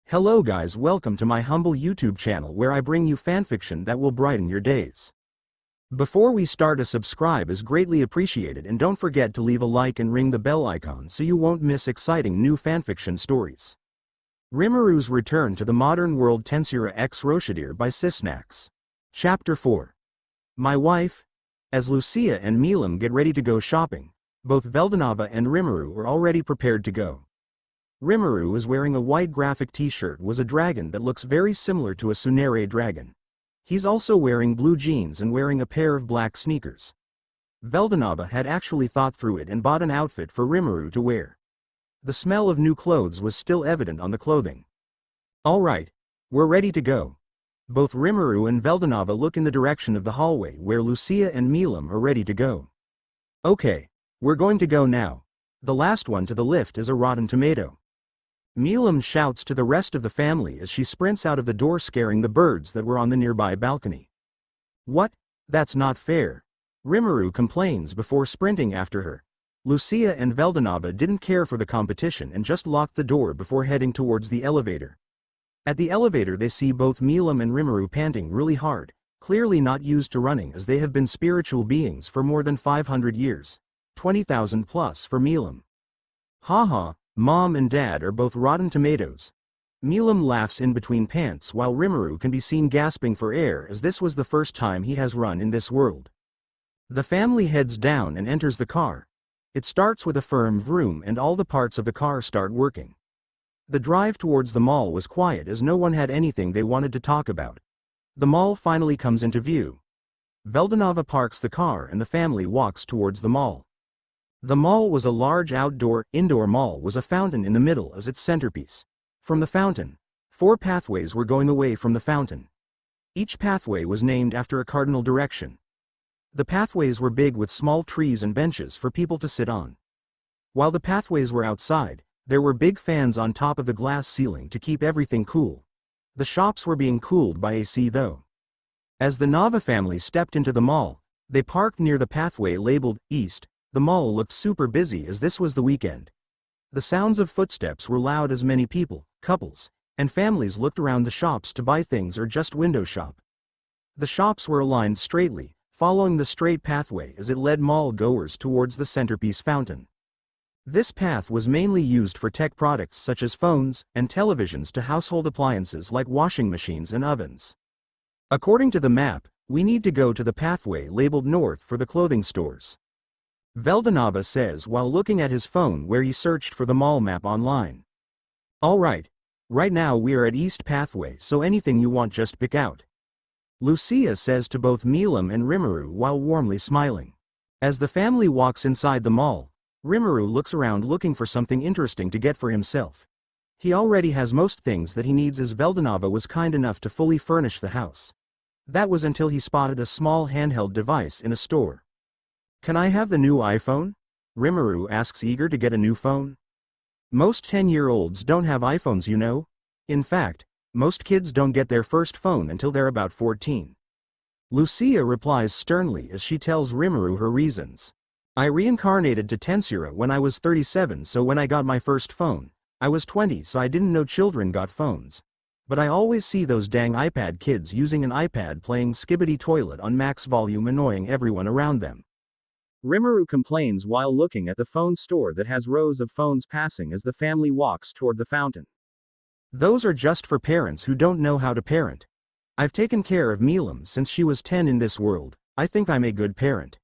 Hello guys, welcome to my humble YouTube channel where I bring you fanfiction that will brighten your days. Before we start, a subscribe is greatly appreciated, and don't forget to leave a like and ring the bell icon so you won't miss exciting new fanfiction stories. Rimuru's Return to the Modern World, Tensura x Roshidere by Sysnax. Chapter 4. My wife. As Lucia and Milam get ready to go shopping, both Veldanava and Rimuru are already prepared to go. Rimuru is wearing a white graphic t-shirt with a dragon that looks very similar to a Tsunere dragon. He's also wearing blue jeans and wearing a pair of black sneakers. Veldanava had actually thought through it and bought an outfit for Rimuru to wear. The smell of new clothes was still evident on the clothing. Alright, we're ready to go. Both Rimuru and Veldanava look in the direction of the hallway where Lucia and Milam are ready to go. Okay, we're going to go now. The last one to the lift is a rotten tomato. Milam shouts to the rest of the family as she sprints out of the door, scaring the birds that were on the nearby balcony. What? That's not fair. Rimuru complains before sprinting after her. Lucia and Veldanava didn't care for the competition and just locked the door before heading towards the elevator. At the elevator they see both Milam and Rimuru panting really hard, clearly not used to running as they have been spiritual beings for more than 500 years. 20,000 plus for Milam. Haha. Mom and Dad are both rotten tomatoes. Milam laughs in between pants while Rimuru can be seen gasping for air as this was the first time he has run in this world. The family heads down and enters the car. It starts with a firm vroom and all the parts of the car start working. The drive towards the mall was quiet as no one had anything they wanted to talk about. The mall finally comes into view. Veldanava parks the car and the family walks towards the mall. The mall was a large indoor mall with a fountain in the middle as its centerpiece. From the fountain, 4 pathways were going away from the fountain. Each pathway was named after a cardinal direction. The pathways were big with small trees and benches for people to sit on. While the pathways were outside, there were big fans on top of the glass ceiling to keep everything cool. The shops were being cooled by AC though. As the Nava family stepped into the mall, they parked near the pathway labeled East. The mall looked super busy as this was the weekend. The sounds of footsteps were loud as many people, couples, and families looked around the shops to buy things or just window shop. The shops were aligned straightly, following the straight pathway as it led mall goers towards the centerpiece fountain. This path was mainly used for tech products such as phones and televisions to household appliances like washing machines and ovens. According to the map, we need to go to the pathway labeled North for the clothing stores. Veldanava says while looking at his phone where he searched for the mall map online. Alright, right now we are at East Pathway, so anything you want just pick out. Lucia says to both Milam and Rimuru while warmly smiling. As the family walks inside the mall, Rimuru looks around looking for something interesting to get for himself. He already has most things that he needs as Veldanava was kind enough to fully furnish the house. That was until he spotted a small handheld device in a store. Can I have the new iPhone? Rimuru asks, eager to get a new phone. Most 10-year-olds don't have iPhones, you know. In fact, most kids don't get their first phone until they're about 14. Lucia replies sternly as she tells Rimuru her reasons. I reincarnated to Tensura when I was 37, so when I got my first phone, I was 20, so I didn't know children got phones. But I always see those dang iPad kids using an iPad playing Skibbity Toilet on max volume, annoying everyone around them. Rimuru complains while looking at the phone store that has rows of phones passing as the family walks toward the fountain. Those are just for parents who don't know how to parent. I've taken care of Milam since she was 10 in this world. I think I'm a good parent.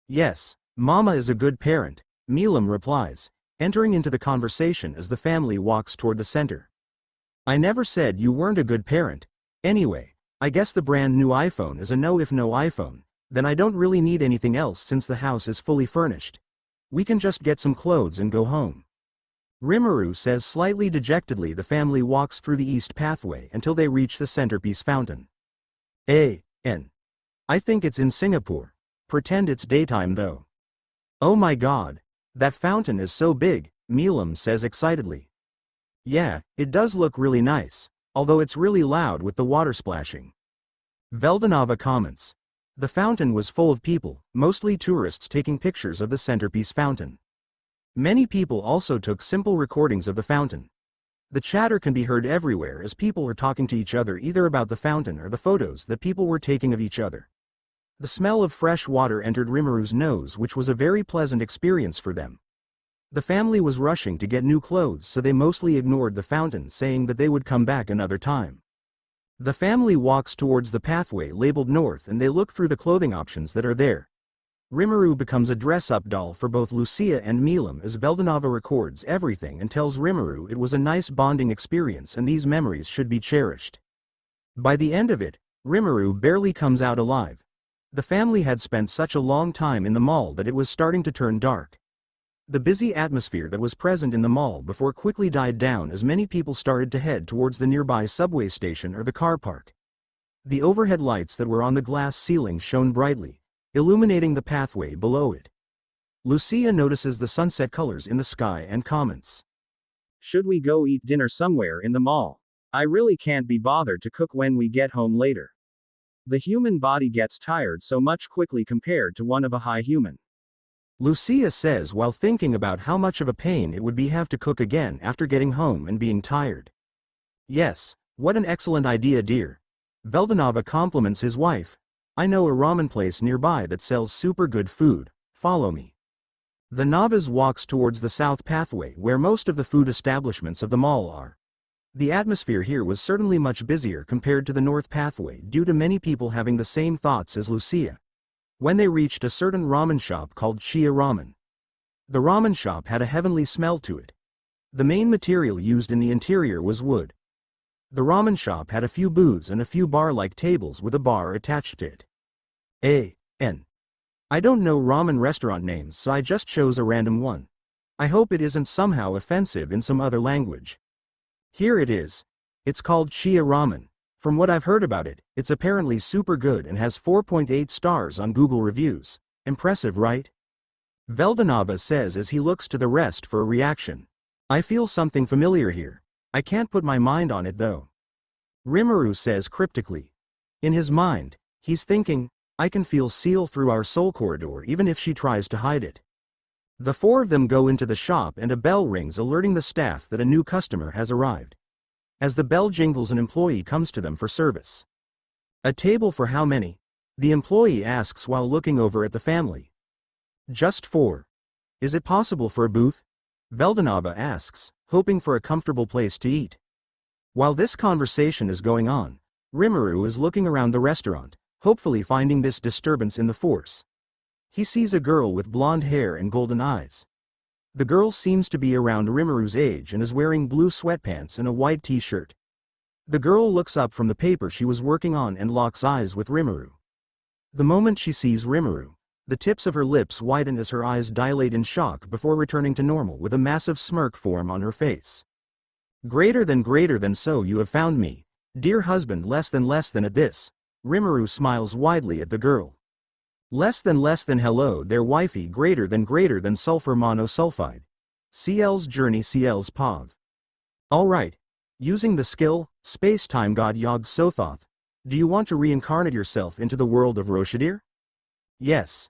Yes, Mama is a good parent, Milam replies, entering into the conversation as the family walks toward the center. I never said you weren't a good parent. Anyway, I guess the brand new iPhone is a no. If no iPhone, then I don't really need anything else since the house is fully furnished. We can just get some clothes and go home. Rimuru says slightly dejectedly. The family walks through the East Pathway until they reach the centerpiece fountain. I think it's in Singapore. Pretend it's daytime though. Oh my god, that fountain is so big, Milam says excitedly. Yeah, it does look really nice, although it's really loud with the water splashing. Veldanava comments. The fountain was full of people, mostly tourists, taking pictures of the centerpiece fountain. Many people also took simple recordings of the fountain. The chatter can be heard everywhere as people are talking to each other either about the fountain or the photos that people were taking of each other. The smell of fresh water entered Rimuru's nose, which was a very pleasant experience for them. The family was rushing to get new clothes, so they mostly ignored the fountain, saying that they would come back another time. The family walks towards the pathway labeled north and they look through the clothing options that are there. Rimuru becomes a dress-up doll for both Lucia and Milam as Veldanava records everything and tells Rimuru it was a nice bonding experience and these memories should be cherished. By the end of it, Rimuru barely comes out alive. The family had spent such a long time in the mall that it was starting to turn dark. The busy atmosphere that was present in the mall before quickly died down as many people started to head towards the nearby subway station or the car park. The overhead lights that were on the glass ceiling shone brightly, illuminating the pathway below it. Lucia notices the sunset colors in the sky and comments, "Should we go eat dinner somewhere in the mall? I really can't be bothered to cook when we get home later. The human body gets tired so much quickly compared to one of a high human." Lucia says while thinking about how much of a pain it would be have to cook again after getting home and being tired. "Yes, what an excellent idea, dear." Veldanava compliments his wife. "I know a ramen place nearby that sells super good food, follow me." The Navas walks towards the south pathway where most of the food establishments of the mall are. The atmosphere here was certainly much busier compared to the north pathway due to many people having the same thoughts as Lucia. When they reached a certain ramen shop called Chia Ramen. The ramen shop had a heavenly smell to it. The main material used in the interior was wood. The ramen shop had a few booths and a few bar-like tables with a bar attached to it. I don't know ramen restaurant names, so I just chose a random one. I hope it isn't somehow offensive in some other language. Here it is. It's called Chia Ramen. From what I've heard about it, it's apparently super good and has 4.8 stars on Google reviews. Impressive, right? Veldanava says as he looks to the rest for a reaction. I feel something familiar here. I can't put my mind on it though. Rimuru says cryptically. In his mind, he's thinking, I can feel Seal through our soul corridor even if she tries to hide it. The four of them go into the shop and a bell rings alerting the staff that a new customer has arrived. As the bell jingles, an employee comes to them for service. A table for how many? The employee asks while looking over at the family. Just 4. Is it possible for a booth? Veldanava asks, hoping for a comfortable place to eat. While this conversation is going on, Rimuru is looking around the restaurant, hopefully finding this disturbance in the force. He sees a girl with blonde hair and golden eyes. The girl seems to be around Rimuru's age and is wearing blue sweatpants and a white t-shirt. The girl looks up from the paper she was working on and locks eyes with Rimuru. The moment she sees Rimuru, the tips of her lips widen as her eyes dilate in shock before returning to normal with a massive smirk form on her face. Greater than so you have found me, dear husband. Less than at this. Rimuru smiles widely at the girl. Less than hello there wifey. Greater than sulfur monosulfide. CL's journey CL's POV. Alright. Using the skill, space-time god Yog Sothoth. Do you want to reincarnate yourself into the world of roshidere? Yes.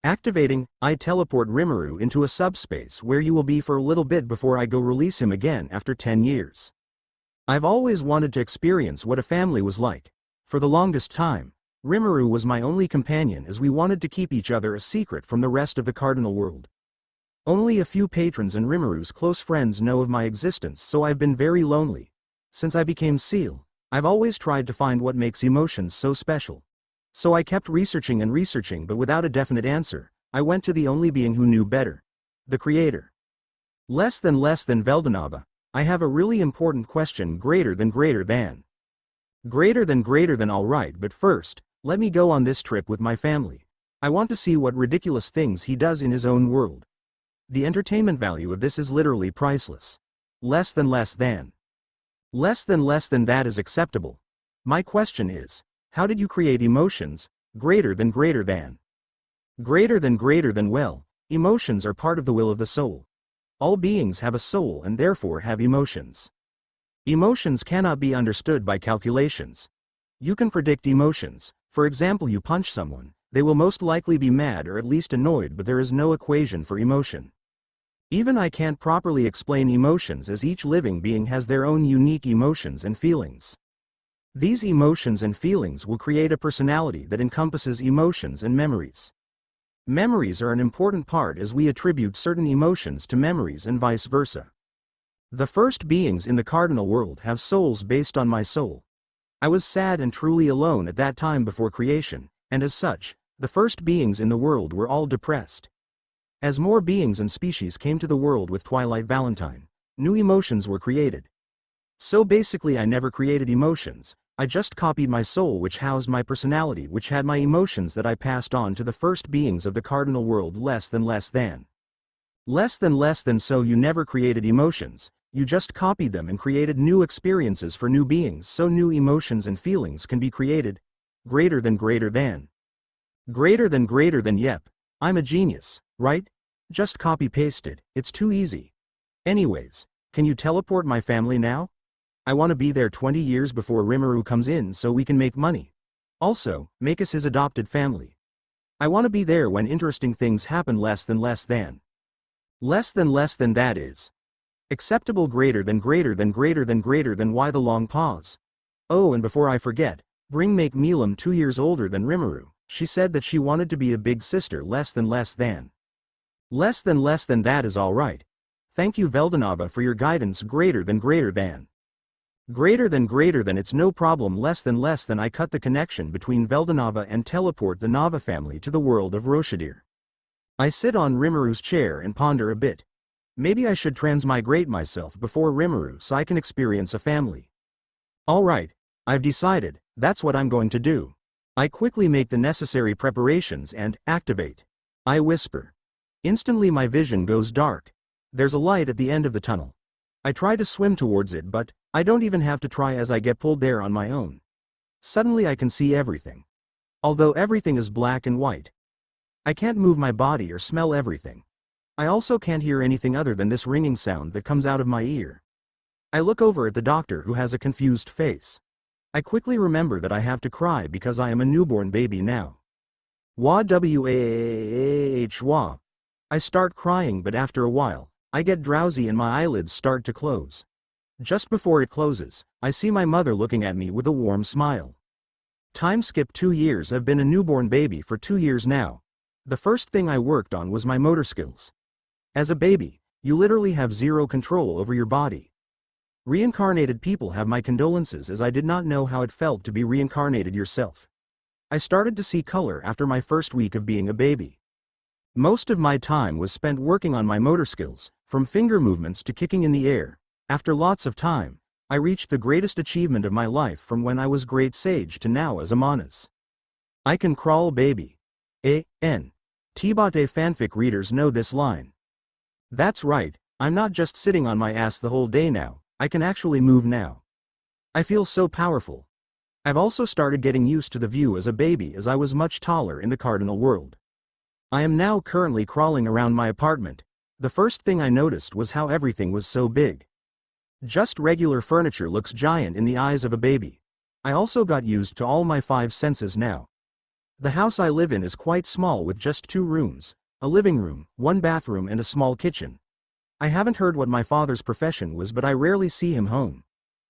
Activating, I teleport Rimuru into a subspace where you will be for a little bit before I go release him again after 10 years. I've always wanted to experience what a family was like. For the longest time, Rimuru was my only companion as we wanted to keep each other a secret from the rest of the cardinal world. Only a few patrons and Rimuru's close friends know of my existence, so I've been very lonely. Since I became Seal, I've always tried to find what makes emotions so special. So I kept researching but without a definite answer, I went to the only being who knew better. The Creator. Less than Veldanava, I have a really important question. Greater than. Greater than alright, but first, let me go on this trip with my family. I want to see what ridiculous things he does in his own world. The entertainment value of this is literally priceless. Less than. Less than that is acceptable. My question is, how did you create emotions, greater than? Greater than, well, emotions are part of the will of the soul. All beings have a soul and therefore have emotions. Emotions cannot be understood by calculations. You can predict emotions. For example, you punch someone, they will most likely be mad or at least annoyed, but there is no equation for emotion. Even I can't properly explain emotions as each living being has their own unique emotions and feelings. These emotions and feelings will create a personality that encompasses emotions and memories. Memories are an important part as we attribute certain emotions to memories and vice versa. The first beings in the cardinal world have souls based on my soul. I was sad and truly alone at that time before creation, and as such, the first beings in the world were all depressed. As more beings and species came to the world with Twilight Valentine, new emotions were created. So basically I never created emotions, I just copied my soul which housed my personality which had my emotions that I passed on to the first beings of the cardinal world less than. So you never created emotions, you just copied them and created new experiences for new beings so new emotions and feelings can be created. Greater than. Yep, I'm a genius, right? Just copy pasted, it's too easy. Anyways, can you teleport my family now? I want to be there 20 years before Rimuru comes in so we can make money. Also, make us his adopted family. I want to be there when interesting things happen less than. That is. Acceptable greater than. Why the long pause? Oh, and before I forget, make Milam 2 years older than Rimuru. She said that she wanted to be a big sister less than. That is alright. Thank you Veldanava for your guidance greater than. It's no problem less than I cut the connection between Veldanava and teleport the Nava family to the world of roshidere. I sit on Rimuru's chair and ponder a bit. Maybe I should transmigrate myself before Rimuru so I can experience a family. Alright, I've decided, that's what I'm going to do. I quickly make the necessary preparations and activate. I whisper. Instantly my vision goes dark. There's a light at the end of the tunnel. I try to swim towards it but I don't even have to try as I get pulled there on my own. Suddenly I can see everything. Although everything is black and white. I can't move my body or smell everything. I also can't hear anything other than this ringing sound that comes out of my ear. I look over at the doctor who has a confused face. I quickly remember that I have to cry because I am a newborn baby now. Wah. I start crying but after a while, I get drowsy and my eyelids start to close. Just before it closes, I see my mother looking at me with a warm smile. Time skip 2 years. I've been a newborn baby for 2 years now. The first thing I worked on was my motor skills. As a baby, you literally have zero control over your body. Reincarnated people have my condolences as I did not know how it felt to be reincarnated yourself. I started to see color after my first week of being a baby. Most of my time was spent working on my motor skills, from finger movements to kicking in the air. After lots of time, I reached the greatest achievement of my life from when I was great sage to now as a manas. I can crawl baby. N. Tibate fanfic readers know this line. That's right, I'm not just sitting on my ass the whole day now, I can actually move now. I feel so powerful. I've also started getting used to the view as a baby as I was much taller in the cardinal world. I am now currently crawling around my apartment. The first thing I noticed was how everything was so big. Just regular furniture looks giant in the eyes of a baby. I also got used to all my 5 senses now. The house I live in is quite small with just 2 rooms, a living room, 1 bathroom and a small kitchen. I haven't heard what my father's profession was but I rarely see him home.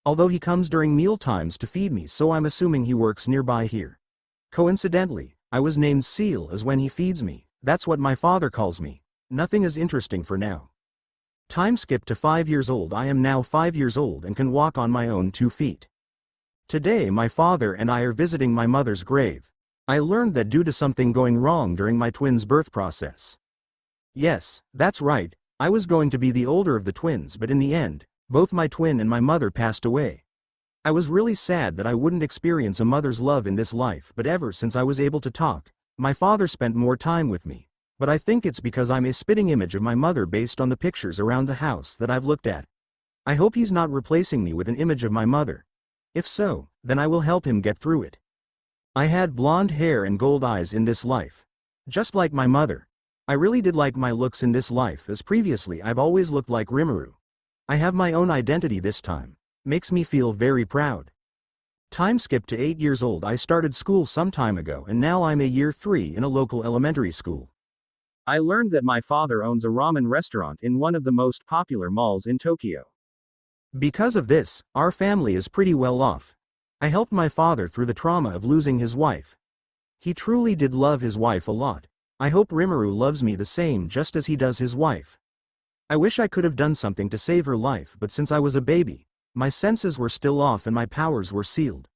Although he comes during meal times to feed me so I'm assuming he works nearby here. Coincidentally, I was named Seal as when he feeds me, that's what my father calls me. Nothing is interesting for now. Time skip to 5 years old. I am now 5 years old and can walk on my own 2 feet. Today my father and I are visiting my mother's grave. I learned that due to something going wrong during my twins' birth process. Yes, that's right, I was going to be the older of the twins but in the end, both my twin and my mother passed away. I was really sad that I wouldn't experience a mother's love in this life but ever since I was able to talk, my father spent more time with me. But I think it's because I'm a spitting image of my mother based on the pictures around the house that I've looked at. I hope he's not replacing me with an image of my mother. If so, then I will help him get through it. I had blonde hair and gold eyes in this life. Just like my mother. I really did like my looks in this life as previously I've always looked like Rimuru. I have my own identity this time. Makes me feel very proud. Time skip to 8 years old. I started school some time ago and now I'm a year 3 in a local elementary school. I learned that my father owns a ramen restaurant in one of the most popular malls in Tokyo. Because of this, our family is pretty well off. I helped my father through the trauma of losing his wife. He truly did love his wife a lot. I hope Rimuru loves me the same just as he does his wife. I wish I could have done something to save her life, but since I was a baby, my senses were still off and my powers were sealed.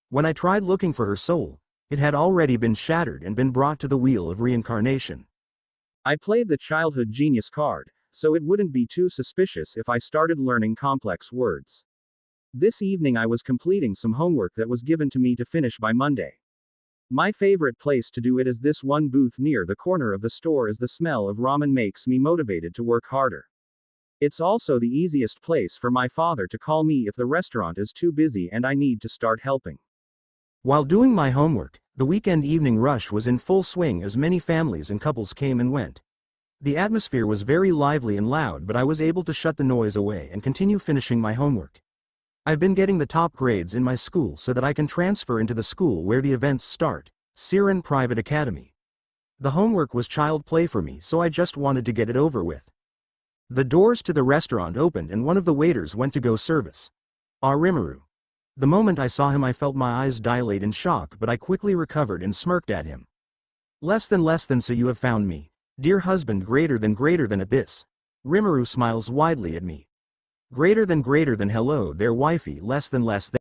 When I tried looking for her soul, it had already been shattered and been brought to the wheel of reincarnation. I played the childhood genius card, so it wouldn't be too suspicious if I started learning complex words. This evening I was completing some homework that was given to me to finish by Monday. My favorite place to do it is this one booth near the corner of the store, as the smell of ramen makes me motivated to work harder. It's also the easiest place for my father to call me if the restaurant is too busy and I need to start helping. While doing my homework, the weekend evening rush was in full swing as many families and couples came and went. The atmosphere was very lively and loud, but I was able to shut the noise away and continue finishing my homework. I've been getting the top grades in my school so that I can transfer into the school where the events start, Siren Private Academy. The homework was child play for me, so I just wanted to get it over with. The doors to the restaurant opened and one of the waiters went to go service. Rimuru. The moment I saw him I felt my eyes dilate in shock, but I quickly recovered and smirked at him. Less than, so you have found me. Dear husband, greater than at this. Rimuru smiles widely at me. Greater than, hello there wifey, less than.